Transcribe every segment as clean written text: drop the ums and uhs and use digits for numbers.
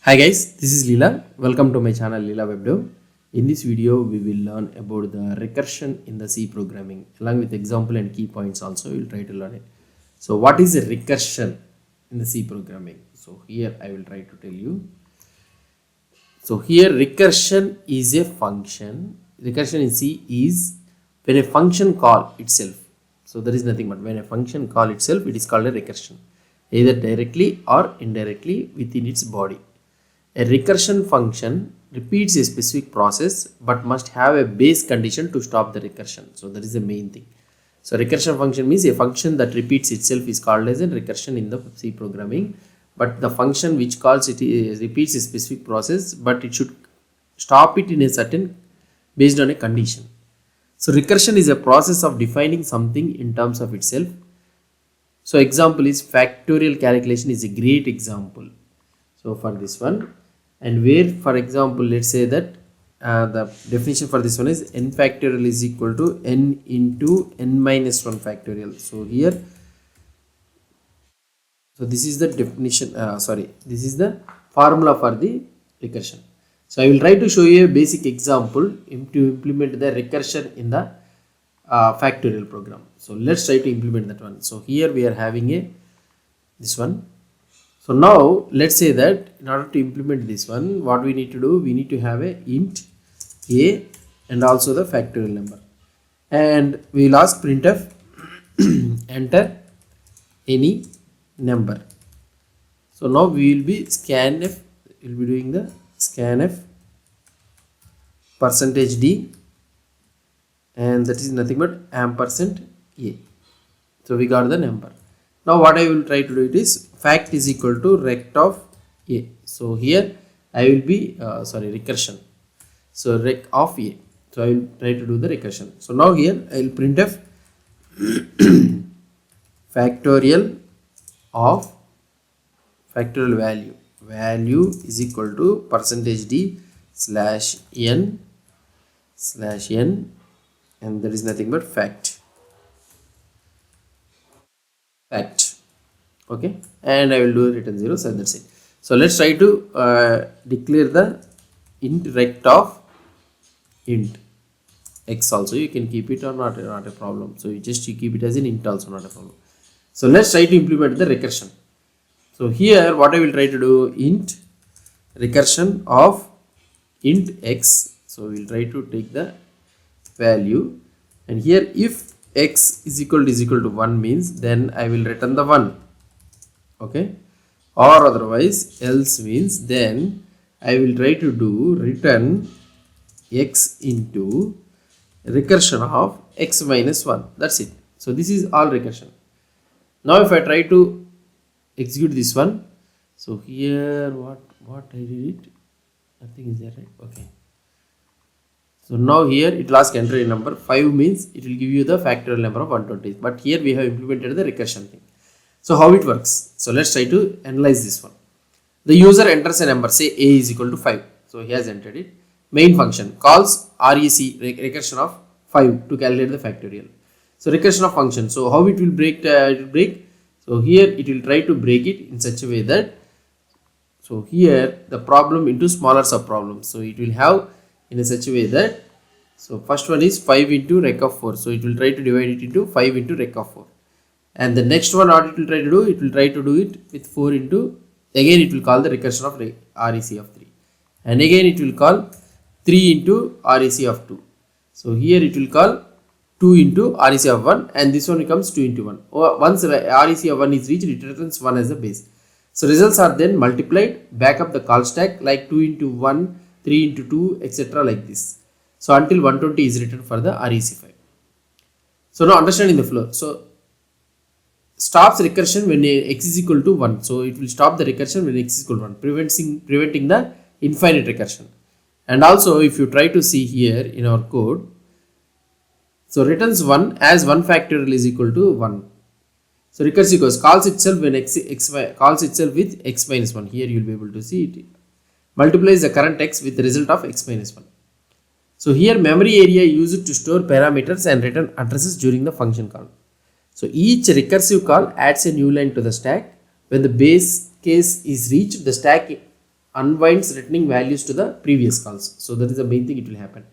Hi guys, this is Leela. Welcome to my channel Leela WebDev. In this video, we will learn about the recursion in the C programming. Along with example and key points also, we will try to learn it. So what is a recursion in the C programming? So here I will try to tell you. So here recursion is a function. Recursion in C is when a function call itself. So there is nothing but when a function call itself, it is called a recursion. Either directly or indirectly within its body. A recursion function repeats a specific process but must have a base condition to stop the recursion. So that is the main thing. So recursion function means a function that repeats itself is called as a recursion in the C programming. But the function which calls it repeats a specific process, but it should stop it in a certain based on a condition. So recursion is a process of defining something in terms of itself. So example is factorial calculation is a great example. So for this one, and where for example let's say that the definition for this one is n factorial is equal to n into n minus 1 factorial. So here, so this is the definition, this is the formula for the recursion. So I will try to show you a basic example to implement the recursion in the factorial program. So let's try to implement that one. So here we are having this one. So now let's say that in order to implement this one, what we need to do, we need to have a int a and also the factorial number, and we will ask printf enter any number. So now we will be scanf, we will be doing the scanf %d, and that is nothing but ampersand a. So we got the number. Now what I will try to do it is fact is equal to rect of a. So here I will be recursion. So rec of a. So I will try to do the recursion. So now here I will printf factorial of factorial value is equal to %d slash n and that is nothing but fact. Okay, and I will do return 0. So that's it. So let's try to declare the int rect of int x. Also you can keep it or not a problem. So you keep it as an int also, not a problem. So let's try to implement the recursion. So here what I will try to do, int recursion of int x. So we will try to take the value, and here if x is equal to 1 means then I will return the 1. Okay, or otherwise else means then I will try to do return x into recursion of x minus 1. That's it. So this is all recursion. Now if I try to execute this one, so here what I did it, nothing is there, right? Okay. So now here it will ask enter a number. 5 means it will give you the factorial number of 120. But here we have implemented the recursion thing. So how it works? So let's try to analyze this one. The user enters a number, say a is equal to 5. So he has entered it. Main function calls recursion of 5 to calculate the factorial. So recursion of function. So how it will break? So here it will try to break it in such a way that, so here the problem into smaller sub problems. So it will have in a such a way that, so first one is 5 into rec of 4. So it will try to divide it into 5 into rec of 4. And the next one what it will try to do, it will try to do it with 4 into, again it will call the recursion of REC of 3. And again it will call 3 into REC of 2. So here it will call 2 into REC of 1, and this one becomes 2 into 1. Once REC of 1 is reached, it returns 1 as the base. So results are then multiplied, back up the call stack like 2 into 1, 3 into 2, etc. like this. So until 120 is written for the REC5. So now understanding the flow. So stops recursion when x is equal to 1. So it will stop the recursion when x is equal to 1, preventing the infinite recursion. And also if you try to see here in our code, so returns 1 as 1 factorial is equal to 1. So recursive calls itself when calls itself with x minus 1. Here you will be able to see it. Multiplies the current x with the result of x minus 1. So here memory area used to store parameters and return addresses during the function call. So each recursive call adds a new line to the stack. When the base case is reached, the stack unwinds returning values to the previous calls. So that is the main thing it will happen.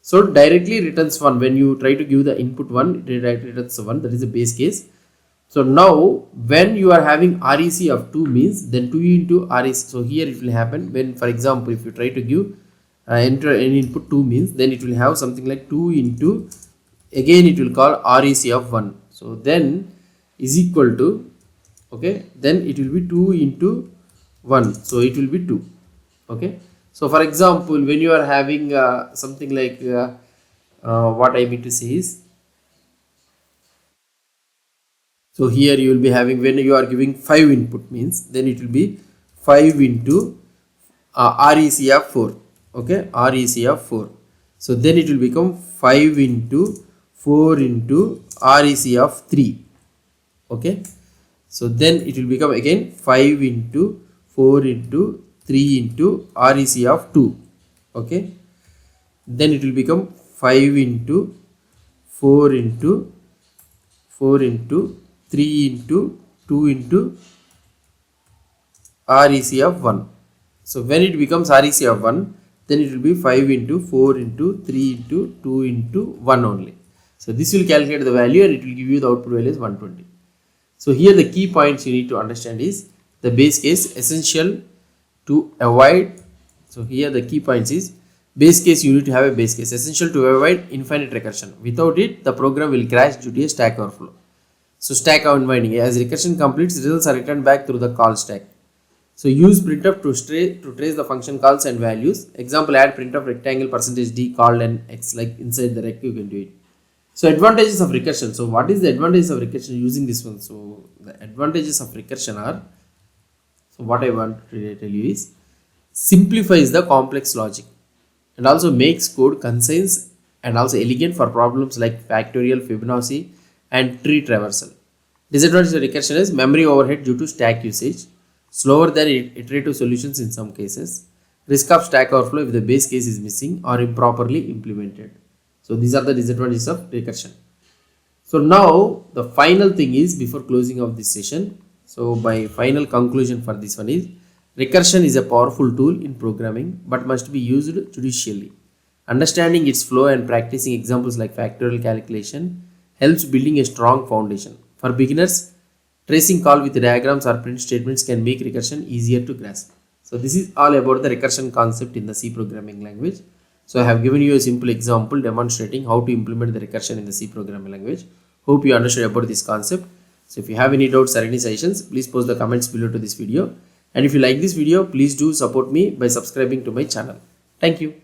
So directly returns 1 when you try to give the input 1, it directly returns 1. That is the base case. So now when you are having REC of 2 means then 2 into REC. So here it will happen when, for example, if you try to give enter any input 2 means then it will have something like 2 into, again it will call REC of 1. So then is equal to, okay, then it will be 2 into 1. So it will be 2. Okay. So for example, when you are having something like what I mean to say is, so here you will be having, when you are giving 5 input means then it will be 5 into REC of 4. Okay, REC of 4. So then it will become 5 into 4 into REC of 3. Okay, so then it will become again 5 into 4 into 3 into REC of 2. Okay, then it will become 5 into 4 into 3 into 2 into REC of 1. So when it becomes REC of 1, then it will be 5 into 4 into 3 into 2 into 1 only. So this will calculate the value and it will give you the output value is 120. So here the key points you need to understand is the base case essential to avoid. So here the key points is base case, you need to have a base case essential to avoid infinite recursion. Without it, the program will crash due to a stack overflow. So stack unwinding, as recursion completes, results are returned back through the call stack. So use printf to trace the function calls and values. Example, add printf rectangle %d called and x, like inside the rec you can do it. So advantages of recursion. So what is the advantages of recursion using this one? So the advantages of recursion are, so what I want to tell you is, simplifies the complex logic and also makes code concise and also elegant for problems like factorial, Fibonacci and tree traversal. Disadvantage of recursion is memory overhead due to stack usage, slower than iterative solutions in some cases, risk of stack overflow if the base case is missing or improperly implemented. So these are the disadvantages of recursion. So now the final thing is, before closing of this session, so my final conclusion for this one is, recursion is a powerful tool in programming but must be used judiciously. Understanding its flow and practicing examples like factorial calculation helps building a strong foundation. For beginners, tracing call with diagrams or print statements can make recursion easier to grasp. So this is all about the recursion concept in the C programming language. So I have given you a simple example demonstrating how to implement the recursion in the C programming language. Hope you understood about this concept. So if you have any doubts or any suggestions, please post the comments below to this video. And if you like this video, please do support me by subscribing to my channel. Thank you.